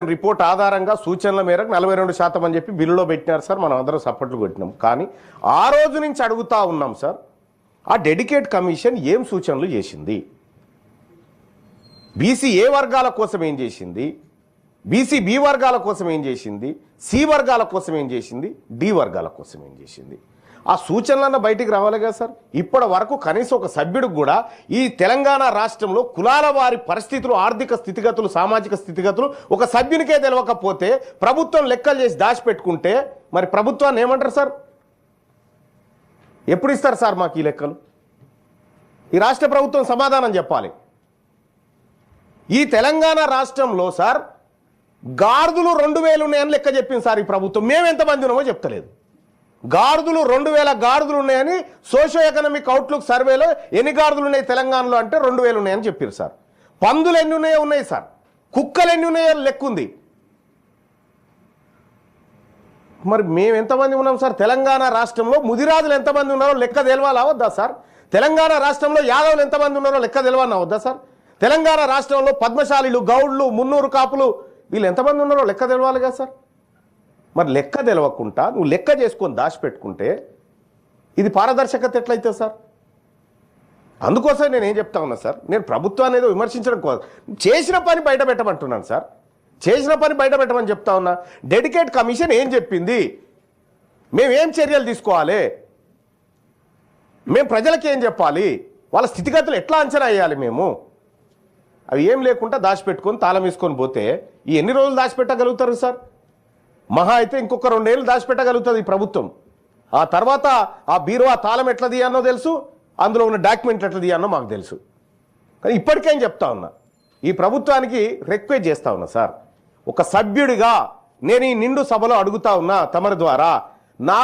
Report ఆధారంగా సూచనల మేరకు 42% అని చెప్పి బిల్లులో పెట్టినారు సార్. మనం అందరం సపోర్ట్లు కొట్టినాం. కానీ ఆ రోజు నుంచి అడుగుతా ఉన్నాం సార్, ఆ డెడికేట్ కమిషన్ ఏం సూచనలు చేసింది? బీసీ ఏ వర్గాల కోసం ఏం చేసింది? బీసీ బి వర్గాల కోసం ఏం చేసింది? సి వర్గాల కోసం ఏం చేసింది? డి వర్గాల కోసం ఏం చేసింది? ఆ సూచనలన్న బయటికి రావాలి కదా సార్. ఇప్పటి వరకు కనీసం ఒక సభ్యుడికి కూడా ఈ తెలంగాణ రాష్ట్రంలో కులాల వారి పరిస్థితులు, ఆర్థిక స్థితిగతులు, సామాజిక స్థితిగతులు ఒక సభ్యునికే తెలియకపోతే ప్రభుత్వం లెక్కలు చేసి దాచిపెట్టుకుంటే మరి ప్రభుత్వాన్ని ఏమంటారు సార్? ఎప్పుడు ఇస్తారు సార్ మాకు ఈ లెక్కలు? ఈ రాష్ట్ర ప్రభుత్వం సమాధానం చెప్పాలి. ఈ తెలంగాణ రాష్ట్రంలో సార్ గార్దులు 2000 ఉన్నాయని లెక్క చెప్పింది సార్ ఈ ప్రభుత్వం. మేము ఎంతమంది ఉన్నామో చెప్తలేదు. గార్దులు 2000 గార్దులు ఉన్నాయని సోషో ఎకనామిక్ అవుట్లుక్ సర్వేలో ఎన్ని గార్దులు ఉన్నాయి తెలంగాణలో అంటే 2000 ఉన్నాయని చెప్పారు సార్. పందులు ఎన్ని ఉన్నాయో ఉన్నాయి సార్, కుక్కలు ఎన్ని ఉన్నాయో లెక్క ఉంది. మరి మేము ఎంతమంది ఉన్నాం సార్? తెలంగాణ రాష్ట్రంలో ముదిరాజులు ఎంతమంది ఉన్నారో లెక్క తెలవాలా వద్దా సార్? తెలంగాణ రాష్ట్రంలో యాదవులు ఎంతమంది ఉన్నారో లెక్క తెలవాలన్నా వద్దా సార్? తెలంగాణ రాష్ట్రంలో పద్మశాలీలు, గౌడ్లు, మున్నూరు కాపులు వీళ్ళు ఎంతమంది ఉన్నారో లెక్క తెలవాలి కదా సార్. మరి లెక్క తెలవకుండా నువ్వు లెక్క చేసుకొని దాచిపెట్టుకుంటే ఇది పారదర్శకత ఎట్లయితే సార్? అందుకోసం నేను ఏం చెప్తా ఉన్నా సార్, నేను ప్రభుత్వాన్ని ఏదో విమర్శించడం కోసం చేసిన పని బయట పెట్టమంటున్నాను సార్. చేసిన పని బయట పెట్టమని చెప్తా ఉన్నా. డెడికేట్ కమిషన్ ఏం చెప్పింది? మేమేం చర్యలు తీసుకోవాలి? మేము ప్రజలకి ఏం చెప్పాలి? వాళ్ళ స్థితిగతులు ఎట్లా అంచనా వేయాలి? మేము అవి ఏం లేకుండా దాచిపెట్టుకొని తాళం వేసుకొని పోతే ఈ ఎన్ని రోజులు దాచిపెట్టగలుగుతారు సార్? మహా అయితే ఇంకొక 2 ఏళ్ళు దాచిపెట్టగలుగుతుంది ఈ ప్రభుత్వం. ఆ తర్వాత ఆ బీరువా తాళం ఎట్లా తీయానో తెలుసు, అందులో ఉన్న డాక్యుమెంట్లు ఎట్లా తీయానో మాకు తెలుసు. కానీ ఇప్పటికేం చెప్తా ఉన్నా, ఈ ప్రభుత్వానికి రిక్వెస్ట్ చేస్తా ఉన్నా సార్, ఒక సభ్యుడిగా నేను ఈ నిండు సభలో అడుగుతా ఉన్నా తమరి ద్వారా, నా